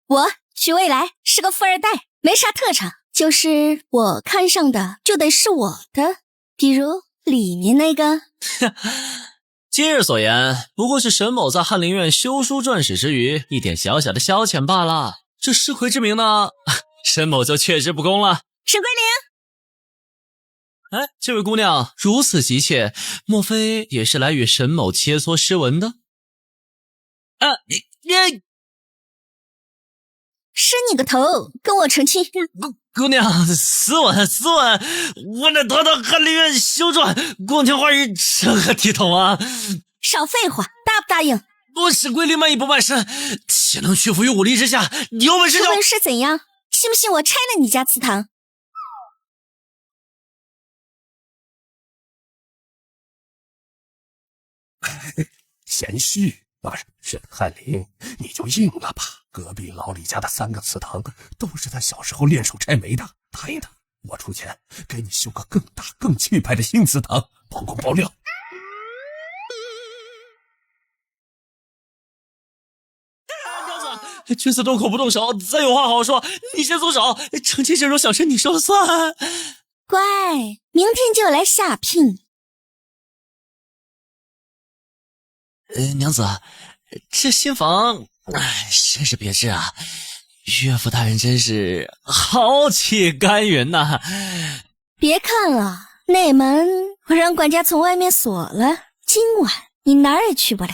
我许未来是个富二代，没啥特长，就是我看上的就得是我的，比如里面那个。今日所言不过是沈某在翰林院修书撰史之余一点小小的消遣罢了，这失魁之名呢，沈某就确实不恭了。沈桂玲，哎，这位姑娘如此急切，莫非也是来与沈某切磋诗文的？你是你个头，跟我成亲。姑娘，斯文，我那堂堂翰林院修撰，光天化日，成何体统啊！少废话，答不答应？我沈桂林卖艺不卖身，岂能屈服于武力之下？你有本事就……有本事怎样？信不信我拆了你家祠堂？贤婿，沈翰林，你就应了吧。隔壁老李家的3个祠堂都是他小时候练手拆煤的，答应他，我出钱给你修个更大更气派的新祠堂，包工包料。君子动口不动手，咱有话好好说，你先松手，成亲这种小事你说了算。乖，明天就来下聘。娘子，这新房，真是别致啊！岳父大人真是豪气干云呐！别看了，内门我让管家从外面锁了，今晚你哪儿也去不了。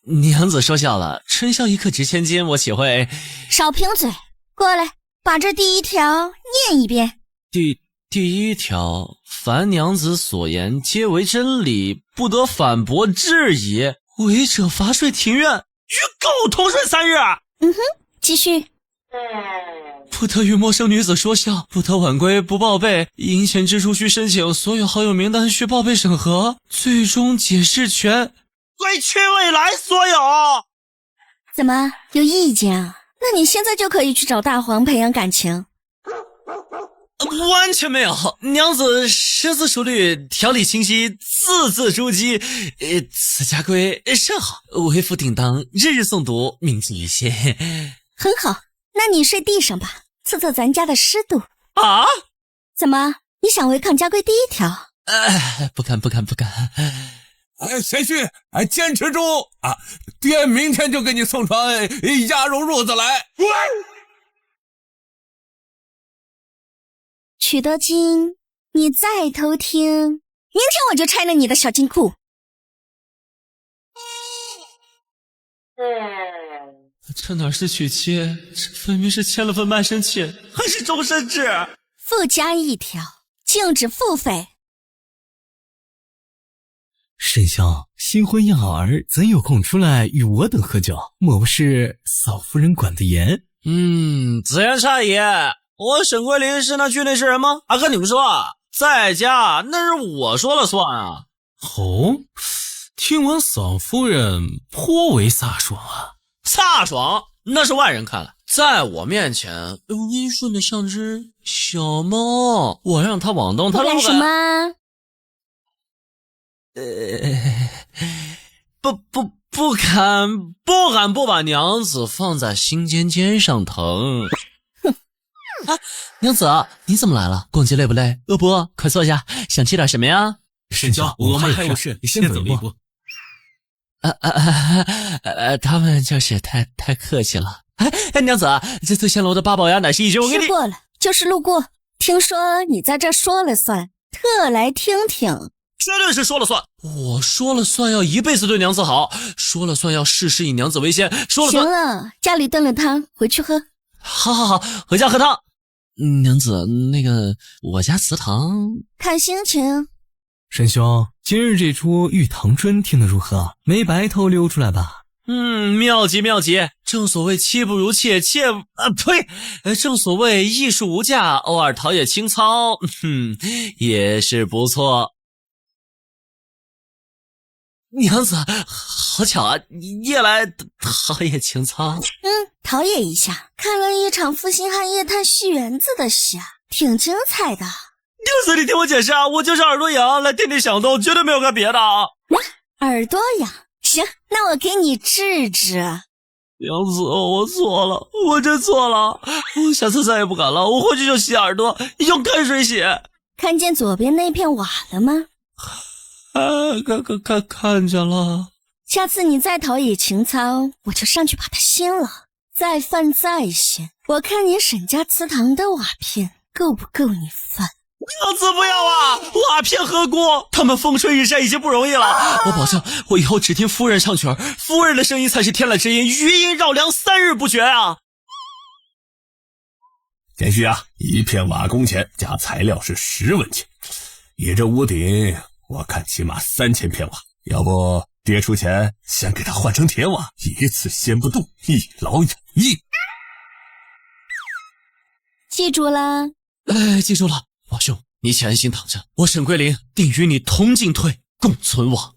娘子说笑了，春宵一刻值千金，我岂会……少贫嘴，过来，把这第1条念一遍。第1条，凡娘子所言皆为真理，不得反驳质疑，违者罚税庭院，与狗同睡3日。继续。不得与陌生女子说笑，不得晚归不报备，银钱支出需申请，所有好友名单需报备审核，最终解释权归屈未来所有。怎么有意见啊？那你现在就可以去找大黄培养感情。完全没有，娘子识字熟虑，条理清晰，字字珠玑，此家规甚好，为父定当日日诵读，铭记于心。很好，那你睡地上吧，测测咱家的湿度。啊？怎么，你想违抗家规第1条？不敢。贤婿，坚持住啊！爹明天就给你送船鸭肉褥子来。曲德金，你再偷听，明天我就拆了你的小金库。这哪是娶妻，这分明是签了份卖身契，还是终身制。附加1条，禁止付费。沈兄，新婚燕好儿怎有空出来与我等喝酒？莫不是嫂夫人管得严？此言差矣。我沈桂林是那剧内之人吗？跟你们说，在家那是我说了算啊。听闻嫂夫人颇为飒爽啊。飒爽那是外人看来，在我面前温顺的像只小猫，我让它往东，它都不敢。什么？不敢不把娘子放在心尖上疼。娘子，你怎么来了？逛街累不累？饿不饿？快坐下，想吃点什么呀？沈兄，我们还有事，你先走一步。他们就是太客气了。娘子，这最鲜楼的八宝鸭奶是一只，我给你吃过了，就是路过。听说你在这说了算，特来听听。绝对是说了算，我说了算要一辈子对娘子好，说了算要事事以娘子为先，说了算。行了，家里炖了汤，回去喝。好，回家喝汤。娘子，那个我家祠堂看心情。沈兄，今日这出《玉堂春》听得如何？没白头溜出来吧？妙极。正所谓妻不如妾，正所谓艺术无价，偶尔陶冶情操，也是不错。娘子，好巧啊，你也来陶冶情操。陶冶一下，看了一场负心汉夜探续园子的戏啊，挺精彩的。娘子，你听我解释啊，我就是耳朵痒，来听听响动，绝对没有干别的啊。耳朵痒，行，那我给你治治。娘子，我错了，我真错了，我下次再也不敢了。我回去就洗耳朵，用开水洗。看见左边那片瓦了吗？看见了。下次你再陶冶情操，我就上去把它掀了。再犯再掀，我看你沈家祠堂的瓦片够不够你翻。娘子不要啊！瓦片何故？他们风吹日晒已经不容易了。我保证，我以后只听夫人唱曲儿，夫人的声音才是天籁之音，余音绕梁3日不绝啊！贤婿啊，一片瓦工钱加材料是10文钱，你这屋顶我看起码3000片瓦，要不爹出钱先给他换成铁瓦，一次掀不动，一劳永逸。记住了？记住了。宝兄，你且安心躺着，我沈桂林定与你同进退，共存亡。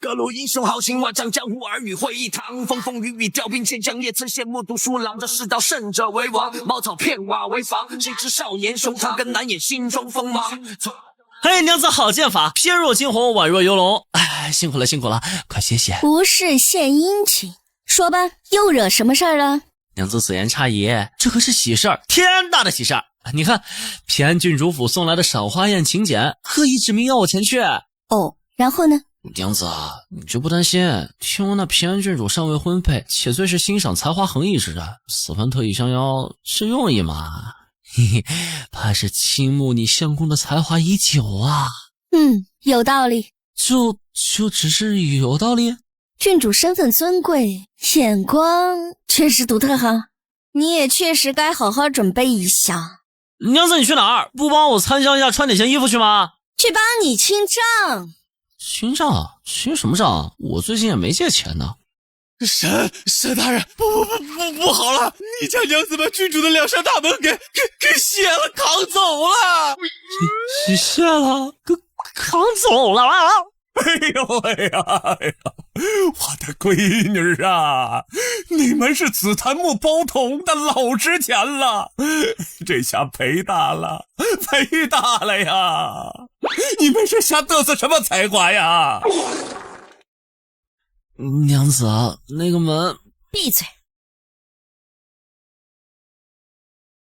各路英雄豪情万丈，江湖儿女会一堂，风风雨雨调兵遣将，列次羡慕读书郎，这世道胜者为王，茅草片瓦为防，谁知少年雄长更难掩心中锋芒。娘子好剑法，翩若惊鸿，宛若游龙。辛苦了，快歇歇。不是献殷勤，说吧，又惹什么事儿了？娘子此言差矣，这可是喜事儿，天大的喜事儿！你看，平安郡主府送来的赏花宴请柬，特意指明要我前去。哦，然后呢？娘子啊，你就不担心？听闻那平安郡主尚未婚配，且最是欣赏才华横溢之人，此番特意相邀，是用意嘛？嘿嘿，怕是倾慕你相公的才华已久啊。有道理。就只是有道理？郡主身份尊贵，眼光确实独特哈。你也确实该好好准备一下。娘子，你去哪儿？不帮我参详一下穿哪件衣服去吗？去帮你清账。清账？清什么账？我最近也没借钱呢。沈大人，不好了！你家娘子把郡主的2扇大门给卸了，扛走了。卸了？扛走了？哎呦喂呀！我的闺女啊，你们是紫檀木包铜的老值钱了，这下赔大了呀！你们是瞎嘚瑟什么才华呀？娘子，那个门……闭嘴！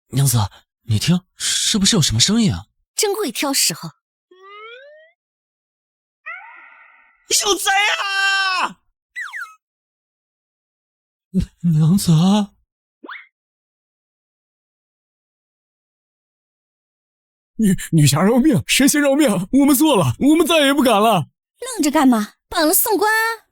娘子，你听，是不是有什么声音啊？真会挑时候。有贼啊！娘子，女侠饶命，神仙饶命，我们错了，我们再也不敢了。愣着干嘛？绑了送官啊！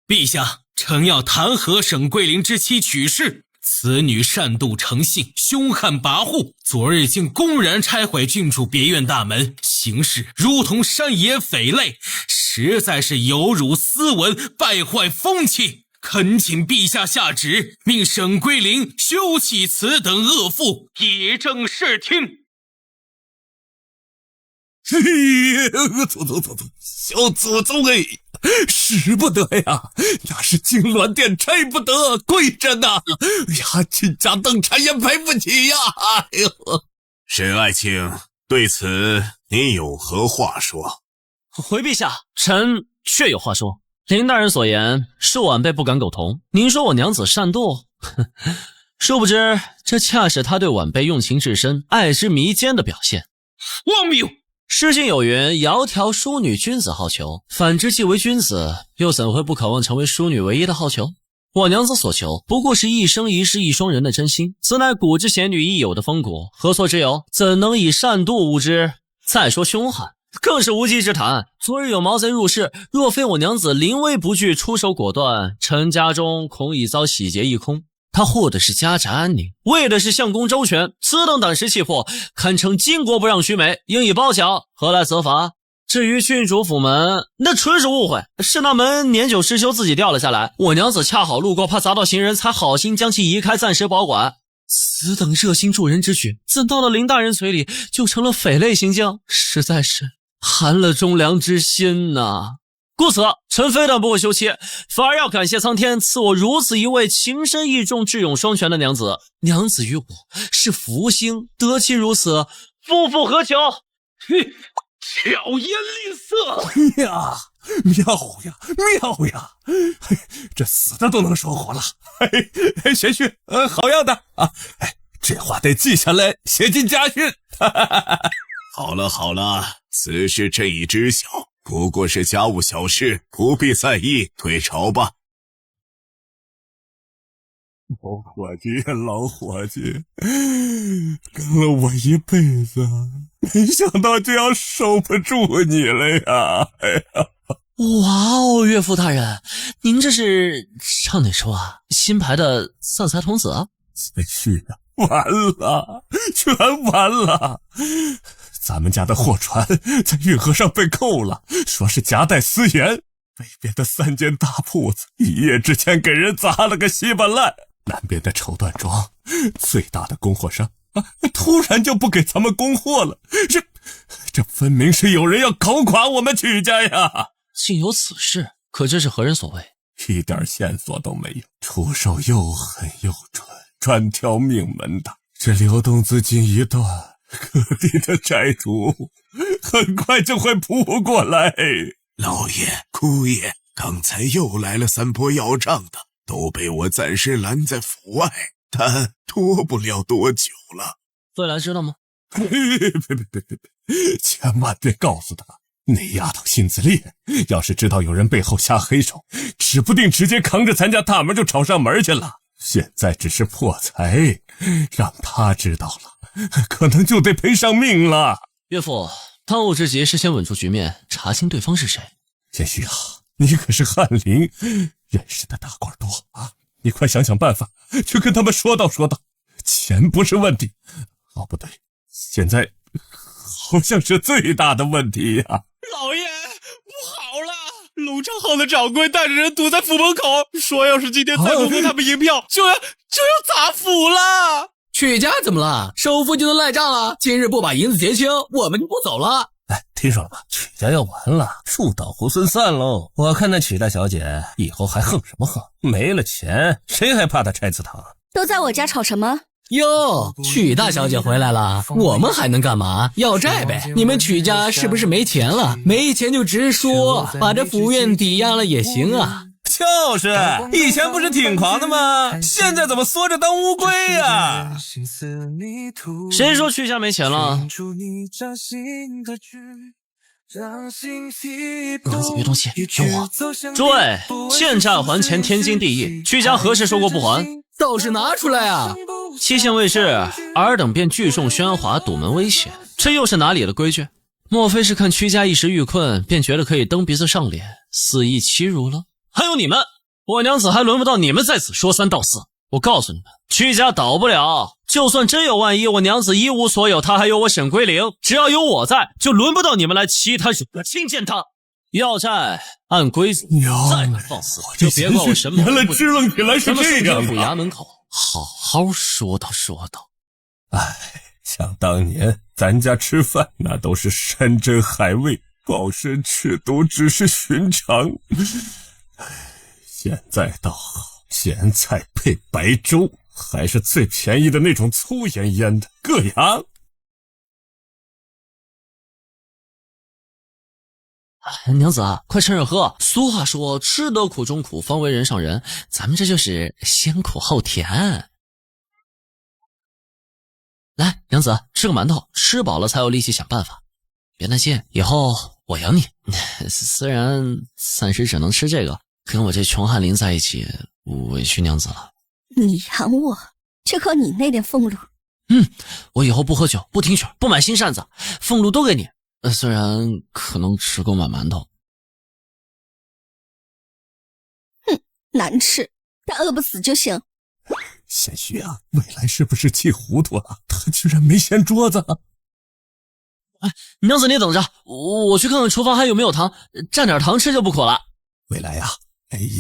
陛下，臣要弹劾沈桂林之妻曲氏，此女善妒成性，凶悍跋扈，昨日竟公然拆毁郡主别院大门，行事如同山野匪类，实在是有辱斯文，败坏风气。恳请陛下下旨，命沈桂林休弃此等恶妇，以正视听。走，小祖宗哎，使不得呀！那是金銮殿拆不得，贵着呢。呀，倾家荡产也赔不起呀！哎呦，沈爱卿，对此你有何话说？回陛下，臣确有话说。林大人所言是晚辈不敢苟同。您说我娘子善妒，殊不知这恰是他对晚辈用情至深、爱之弥坚的表现。荒谬！诗经有云：窈窕淑女，君子好逑。反之，既为君子，又怎会不渴望成为淑女唯一的好逑？我娘子所求，不过是一生一世一双人的真心，此乃古之贤女亦有的风骨，何错之有？怎能以善妒误之？再说凶悍，更是无稽之谈。昨日有毛贼入室，若非我娘子临危不惧，出手果断，臣家中恐已遭洗劫一空。他护的是家宅安宁，为的是相公周全，此等胆识气魄，堪称巾帼不让须眉，应以褒奖，何来责罚？至于郡主府门，那纯属误会，是那门年久失修自己掉了下来，我娘子恰好路过，怕砸到行人，才好心将其移开，暂时保管。此等热心助人之举，怎到了林大人嘴里就成了匪类行径，实在是寒了忠良之心呐。故此，臣非但不会休妻，反而要感谢苍天赐我如此一位情深义重、智勇双全的娘子。娘子于我是福星，得妻如此，夫复何求？巧言令色！呀，妙呀妙呀！嘿，这死的都能说活了。嘿，贤婿，好样的啊！哎，这话得记下来，写进家训。好了好了，此事朕已知晓，不过是家务小事，不必在意，退朝吧。老伙计，老伙计，跟了我一辈子，没想到就要守不住你了呀！哎呀，哇哦，岳父大人，您这是唱哪出啊？新排的散财童子啊？贤婿呀，完了，全完了！咱们家的货船在运河上被扣了，说是夹带私盐，北边的3间大铺子一夜之间给人砸了个稀巴烂。南边的绸缎庄最大的供货商突然就不给咱们供货了，这分明是有人要搞垮我们曲家呀！竟有此事，可这是何人所为？一点线索都没有，出手又狠又准，专挑命门的。这流动资金一断，各地的债主很快就会扑过来。老爷、姑爷，刚才又来了3波要账的，都被我暂时拦在府外，但拖不了多久了。未来知道吗？别，千万别告诉他。那丫头心思烈，要是知道有人背后下黑手，指不定直接扛着咱家大门就闯上门去了。现在只是破财，让他知道了，可能就得赔上命了。岳父，当务之急是先稳住局面，查清对方是谁。贤婿啊，你可是翰林，认识的大官多啊，你快想想办法，去跟他们说道说道。钱不是问题，哦不对，现在好像是最大的问题呀。老爷，不好了！龙昌号的掌柜带着人堵在府门口，说要是今天再不付他们银票，就要砸府了。曲家怎么了？首付就能赖账了？今日不把银子结清，我们就不走了。哎，听说了吗？曲家要完了，树倒猢狲散喽。我看那曲大小姐以后还横什么横？没了钱，谁还怕她拆祠堂？都在我家吵什么？哟，曲大小姐回来了，我们还能干嘛？要债呗！你们曲家是不是没钱了？没钱就直说，把这府院抵押了也行啊。就是，以前不是挺狂的吗？现在怎么缩着当乌龟呀？谁说曲家没钱了？娘子别动气，听我。诸位，欠债还钱天经地义，曲家何时说过不还？倒是拿出来啊！期限未至，尔等便聚众喧哗，堵门威胁，这又是哪里的规矩？莫非是看曲家一时遇困，便觉得可以蹬鼻子上脸，肆意欺辱了？还有你们，我娘子还轮不到你们在此说三道四。我告诉你们，曲家倒不了，就算真有万一，我娘子一无所有，她还有我沈归灵，只要有我在，就轮不到你们来欺她轻贱她。要债按规则，再敢放肆，就别怪我神猛。原来支棱起来是这样府衙门口好好说道说道。哎，想当年咱家吃饭那都是山珍海味，鲍参翅肚只是寻常。现在倒好，咸菜配白粥，还是最便宜的那种粗盐腌的，硌牙。娘子啊，快趁热喝。俗话说，吃得苦中苦，方为人上人。咱们这就是先苦后甜。来，娘子，吃个馒头，吃饱了才有力气想办法。别担心，以后我养你。虽然暂时只能吃这个，跟我这穷翰林在一起，委屈娘子了。你养我，就靠你那点俸禄。我以后不喝酒，不听曲，不买新扇子，俸禄都给你。虽然可能吃够碗馒头。难吃，但饿不死就行。贤婿啊，未来是不是气糊涂了？他居然没掀桌子。娘子你等着，我去看看厨房还有没有糖，蘸点糖吃就不苦了。未来呀，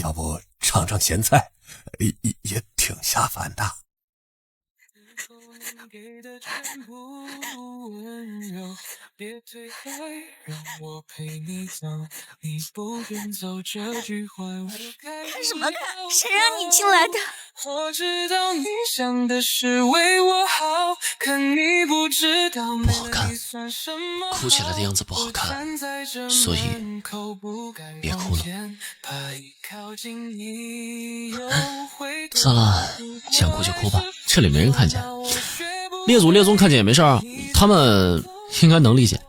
要不尝尝咸菜，也挺下饭的。看什么看？谁让你进来的？我知道你想的是为我好，可你不知道不好看，哭起来的样子不好看，所以别哭了。算了，想哭就哭吧，这里没人看见。列祖列宗看见也没事儿，他们应该能理解。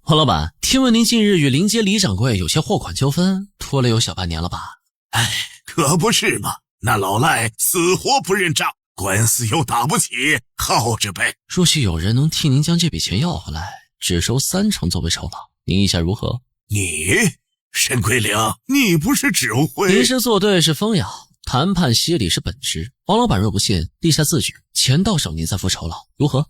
黄老板，听闻您近日与临街李掌柜有些货款纠纷，拖了有小半年了吧？哎，可不是嘛，那老赖死活不认账，官司又打不起，耗着呗。若是有人能替您将这笔钱要回来，只收30%作为酬劳，您意下如何？你沈桂玲，你不是只会吟诗作对是风雅，谈判协理是本职。王老板若不信，立下字据，钱到手您再付酬劳，如何？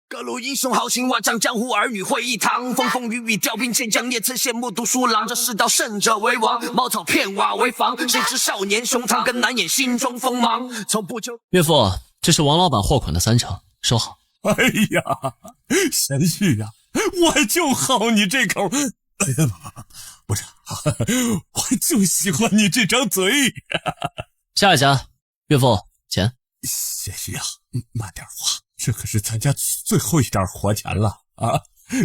各路英雄豪情万丈，江湖儿女会一堂，风风雨雨调兵遣将，列次羡慕读书郎。这世道胜者为王，茅草片瓦为房。谁知少年雄长，更难掩心中锋芒。从不求岳父，这是王老板货款的30%，收好。哎呀，贤婿呀，我就好你这口。哎呀，不是，我就喜欢你这张嘴。下一家，岳父，钱。贤婿呀，慢点花，这可是咱家最后一点活钱了啊！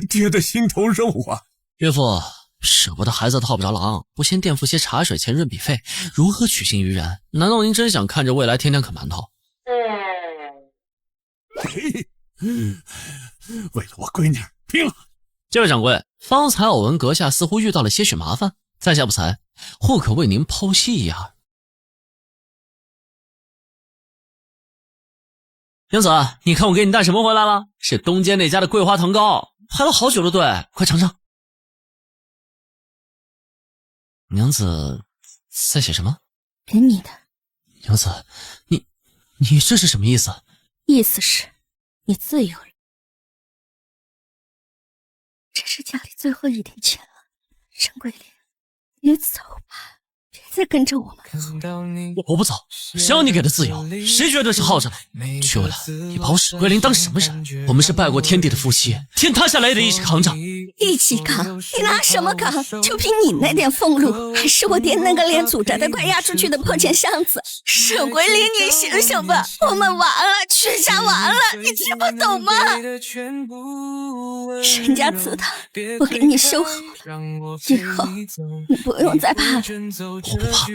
爹的心头肉啊！岳父，舍不得孩子套不着狼，不先垫付些茶水钱润笔费，如何取信于人？难道您真想看着未来天天啃馒头？为了我闺女拼了！这位掌柜，方才偶闻阁下似乎遇到了些许麻烦，在下不才，或可为您剖析一二。娘子，你看我给你带什么回来了？是东街那家的桂花糖糕，排了好久的队，快尝尝。娘子在写什么？给你的。娘子，你这是什么意思？意思是你自由了，这是家里最后一点钱了。沈桂莲，你走吧，别再跟着我们了。我不走，谁要你给的自由？谁觉得是耗着了？去未来，你把我沈桂林当什么人？我们是拜过天地的夫妻，天塌下来也得一起扛着。一起扛？你拿什么扛？就凭你那点俸禄，还是我爹那个连祖宅都快压出去的破钱箱子？沈桂林，你醒醒吧，我们完了，全家完了，你听不懂吗？沈家祠堂我给你修好了，以后你不用再怕了。我不怕，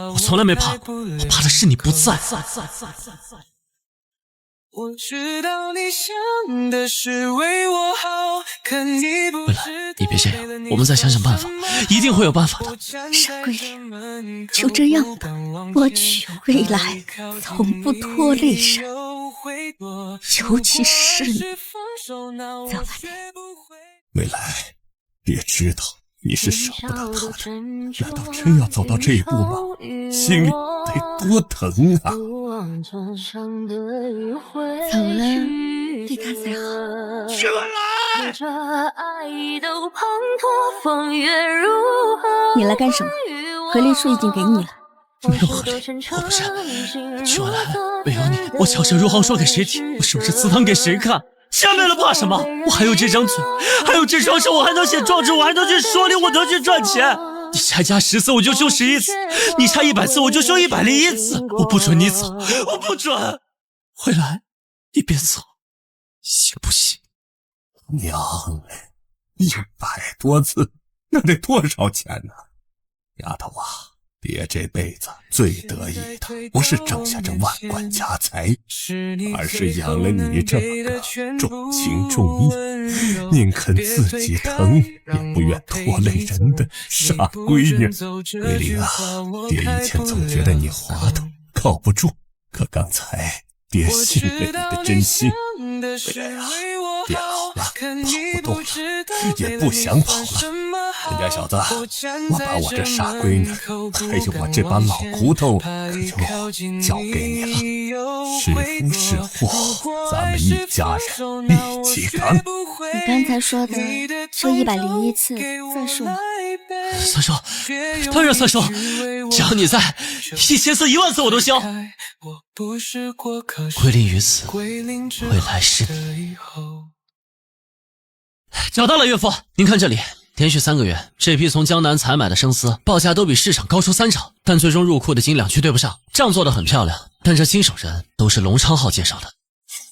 我从来没怕过，我怕的是你不在。我知道你想的是为我好，可你不未来，你别这样，我们再想想办法，一定会有办法的。沈桂莲，就这样吧，我娶未来从不拖累人，尤其是你。走吧，未来，别知道你是舍不得他的，难道真要走到这一步吗？心里得多疼啊！走了，对他才好。雪来，你来干什么？回林书已经给你了。没有合理，我不是。雪来，没有你，我巧舌如簧说给谁听？我是不是祠堂给谁看？下面了怕什么？我还有这张嘴，还有这双手，我还能写状纸，我还能去说理，我能去赚钱。你差加10次，我就修11次；你差100次，我就修101次。我不准你走，我不准！回来，你别走，行不行？娘，100多次，那得多少钱呢？丫头啊，爹这辈子最得意的不是挣下这万贯家财，而是养了你这么个重情重义、宁肯自己疼也不愿拖累人的傻闺女。桂玲啊，爹以前总觉得你滑头靠不住，可刚才爹信任你的真心。未来啊，爹老了，跑不动了，也不想跑了。人家小子，我把我这傻闺女还有我这把老骨头可就交给你了，是福是祸，咱们一家人一起扛。你刚才说的这101次，算数吗？三叔，当然三叔，只要你在，1000次10000次我都行。归零于此，未来世。找到了，岳父，您看这里，连续3个月，这批从江南采买的生丝报价都比市场高出3成，但最终入库的斤两却对不上，账做得很漂亮，但这经手人都是龙昌浩介绍的。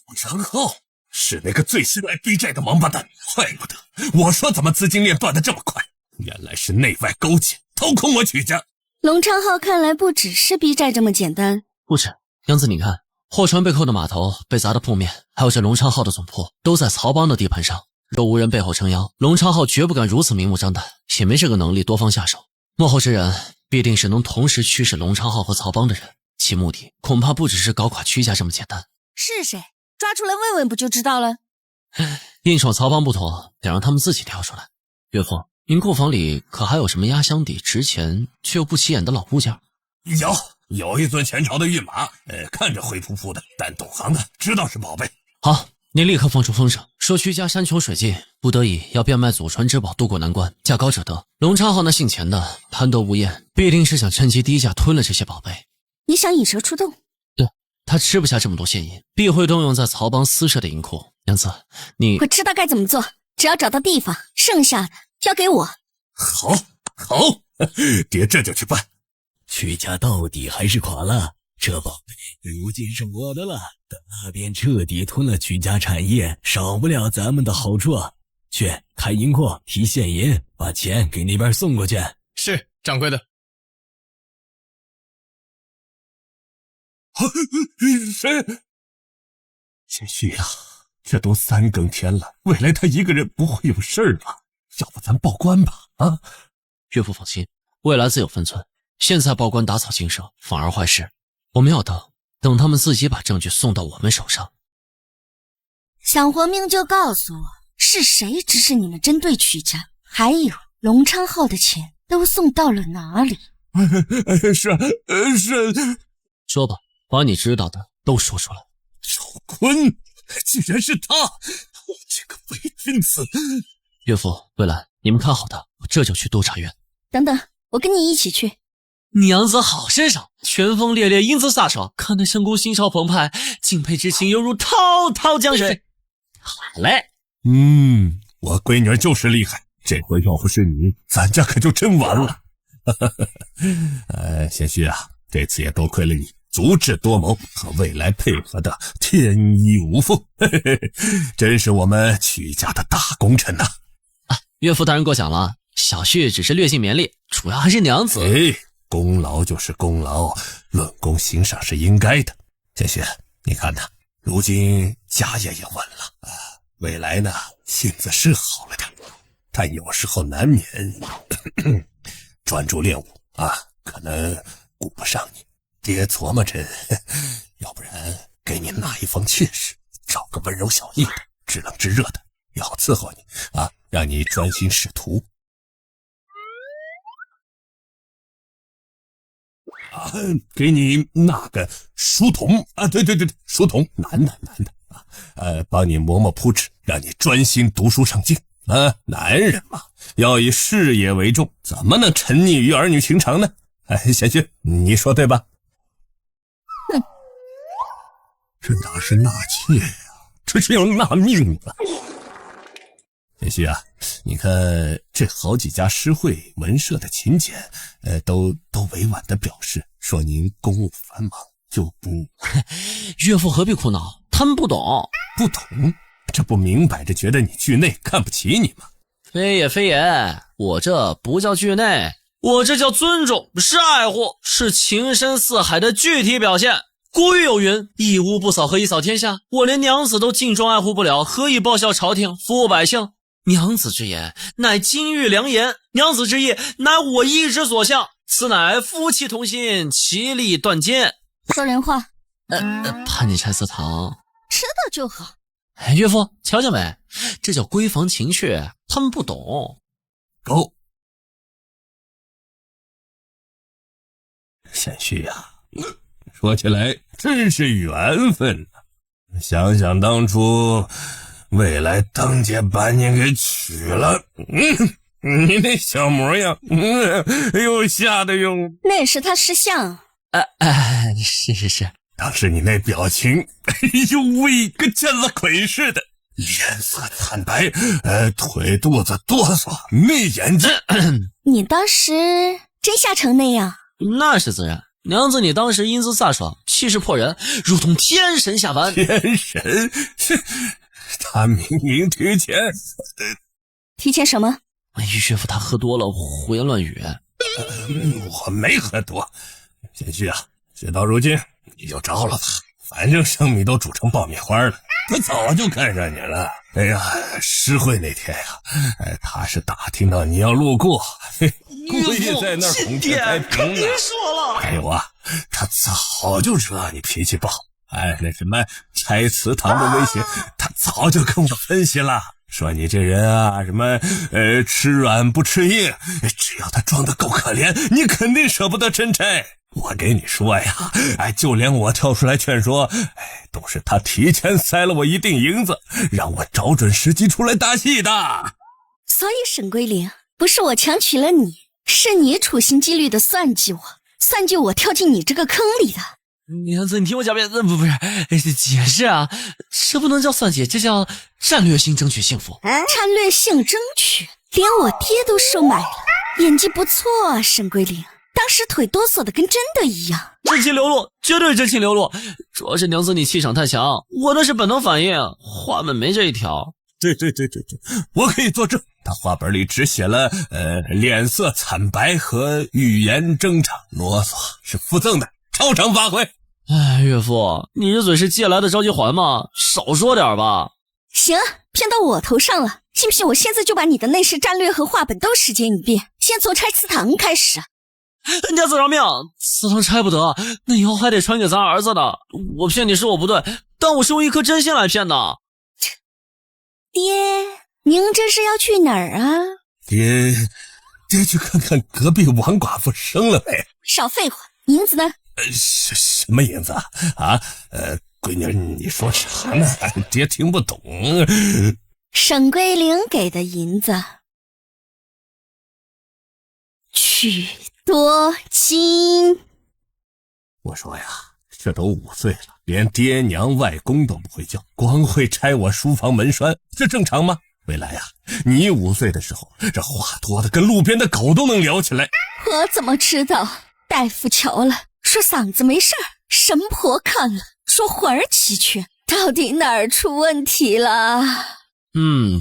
龙昌浩是那个最心爱逼债的王八蛋，怪不得我说怎么资金链断得这么快，原来是内外勾结，掏空我曲家。龙昌浩看来不只是逼债这么简单，不止。杨子，你看，货船被扣的码头，被砸的铺面，还有这龙昌浩的总铺，都在曹帮的地盘上。若无人背后撑腰，龙昌浩绝不敢如此明目张胆，也没这个能力多方下手。幕后之人必定是能同时驱使龙昌浩和曹帮的人，其目的恐怕不只是搞垮屈家这么简单。是谁？抓出来问问不就知道了？硬闯曹帮不妥，得让他们自己跳出来。岳父，您库房里可还有什么压箱底值钱却又不起眼的老物件？有一尊前朝的御马，看着灰扑扑的，但懂行的知道是宝贝。好，您立刻放出风声，说屈家山穷水尽，不得已要变卖祖传之宝渡过难关，价高者得。龙昌浩那姓钱的贪得无厌，必定是想趁机低价吞了这些宝贝。你想引蛇出洞？对，他吃不下这么多现银，必会动用在曹帮私设的银库。娘子，你我知道该怎么做，只要找到地方，剩下的交给我。好，爹这就去办。屈家到底还是垮了，这宝贝如今是我的了。等那边彻底吞了屈家产业，少不了咱们的好处。去开银库提现银，把钱给那边送过去。是掌柜的。谁？贤婿呀，这都3更天了，未来他一个人不会有事儿吧？要不咱报官吧？啊！岳父放心，未来自有分寸。现在报官打草惊蛇，反而坏事。我们要等他们自己把证据送到我们手上。想活命就告诉我，是谁指使你们针对曲家？还有龙昌浩的钱都送到了哪里？是，说吧，把你知道的都说出来。赵坤，居然是他！我这个伪君子！岳父，未来，你们看好他，我这就去督察院。等等，我跟你一起去。娘子好身手，拳风烈烈，英姿飒爽，看得圣姑心潮澎湃，敬佩之情犹如滔滔江水。好嘞，我闺女就是厉害，这回要不是你，咱家可就真完了。贤婿啊，这次也多亏了你足智多谋和未来配合的天衣无缝，真是我们曲家的大功臣呐！岳父大人过奖了，小婿只是略尽绵力，主要还是娘子。功劳就是功劳，论功行赏是应该的。贤婿，你看呐，如今家业也稳了，未来呢性子是好了点，但有时候难免专注练武可能顾不上你。爹琢磨着，要不然给你纳一方妾室，找个温柔小意的、知冷知热的，要伺候你让你专心仕途。给你那个书童对，书童，男的帮你磨磨铺纸，让你专心读书上进男人嘛，要以事业为重，怎么能沉溺于儿女情长呢？贤婿，你说对吧？这哪是纳妾呀，这是要纳命啊！贤婿啊，你看这好几家诗会文社的请柬，都委婉的表示说您公务繁忙，就不。岳父何必苦恼？他们不懂，这不明摆着觉得你惧内，看不起你吗？非也，我这不叫惧内，我这叫尊重，是爱护，是情深似海的具体表现。古语有云，一屋不扫何以扫天下？我连娘子都敬重爱护不了，何以报效朝廷，服务百姓？娘子之言，乃金玉良言；娘子之意，乃我一之所向。此乃夫妻同心，其利断金。说人话。怕你拆私堂，知道就好。岳父，瞧见没？这叫闺房情趣，他们不懂。够。贤婿呀，说起来真是缘分想想当初未来当街把你给娶了，你那小模样，又吓得哟。那也是他识相。是。当时你那表情，哎呦喂，跟见了鬼似的，脸色惨白，腿肚子哆嗦，那眼睛。你当时真吓成那样？那是自然。娘子，你当时英姿飒爽，气势迫人，如同天神下凡。天神？他明明提前。提前什么？岳父他喝多了，胡言乱语。我没喝多。贤婿啊，事到如今你就招了吧，反正生米都煮成爆米花了，他早就看上你了。哎呀，诗会那天呀，他是打听到你要路过，故意在那儿哄着开屏呢。说了。还有啊，他早就知道你脾气不好，那什么拆祠堂的威胁，他早就跟我分析了。说你这人啊，什么吃软不吃硬，只要他装得够可怜，你肯定舍不得真拆。我给你说呀，就连我跳出来劝说，都是他提前塞了我一锭银子，让我找准时机出来打戏的。所以沈桂林，不是我强娶了你，是你处心积虑的算计我跳进你这个坑里的。娘子，你听我狡辩，不是解释啊，这不能叫算计，这叫战略性争取幸福。战略性争取，连我爹都收买了，演技不错啊，沈桂林。当时腿哆嗦的跟真的一样，真情流露，绝对真情流露。主要是娘子你气场太强，我那是本能反应，话本没这一条。对，我可以作证，他话本里只写了脸色惨白和语言争吵啰嗦，是附赠的，超常发挥。岳父，你这嘴是借来的着急还吗？少说点吧。行，骗到我头上了，信不信我现在就把你的内饰战略和话本都实践一遍，先从拆祠堂开始。娘子饶命，祠堂拆不得，那以后还得传给咱儿子的。我骗你是我不对，但我是用一颗真心来骗的。爹，您这是要去哪儿啊？爹去看看隔壁王寡妇生了没。少废话，银子呢？什么银子啊？闺女，你说啥呢？爹听不懂。沈桂林给的银子。许多金。我说呀，这都5岁了，连爹娘外公都不会叫，光会拆我书房门栓，这正常吗？未来呀，你5岁的时候，这话多的跟路边的狗都能聊起来。我怎么知道？大夫瞧了，说嗓子没事儿；神婆看了，说魂儿齐全。到底哪儿出问题了？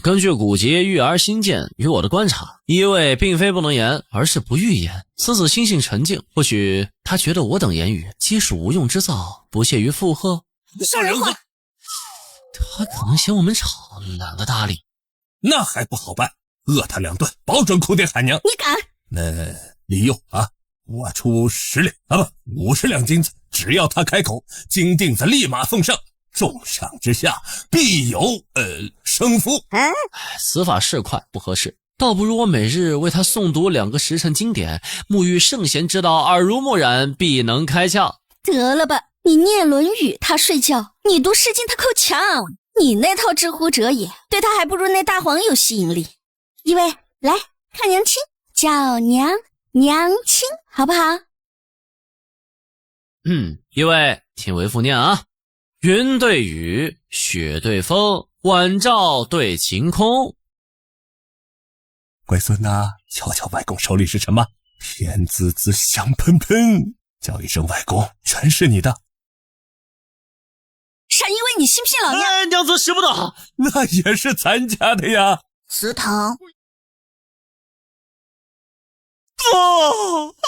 根据古籍育儿心见与我的观察，一位并非不能言，而是不欲言。此子心性沉静，或许他觉得我等言语皆属无用之造，不屑于附和。说人话。他可能嫌我们吵，懒得搭理。那还不好办，饿他2顿，保准哭爹喊娘。你敢？那李佑啊，我出10两啊不50两金子，只要他开口，金锭子立马奉上。重赏之下必有生福。此法是快不合适，倒不如我每日为他诵读2个时辰经典，沐浴圣贤之道，耳濡目染，必能开窍。得了吧，你念论语他睡觉，你读诗经他扣墙，你那套知乎者也，对他还不如那大黄有吸引力。一位来看娘亲，叫娘亲好不好？一位请为父念啊。云对雨，雪对风，晚照对晴空。乖孙呐，瞧瞧外公手里是什么？甜滋滋香喷喷，叫一声外公，全是你的。傻因为你信不信老娘？娘子使不得，那也是咱家的呀。祠堂。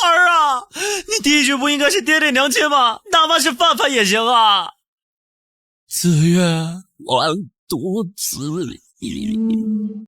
儿啊，你第一句不应该是爹爹娘亲吗？哪怕是范范也行啊。子月，完犊子！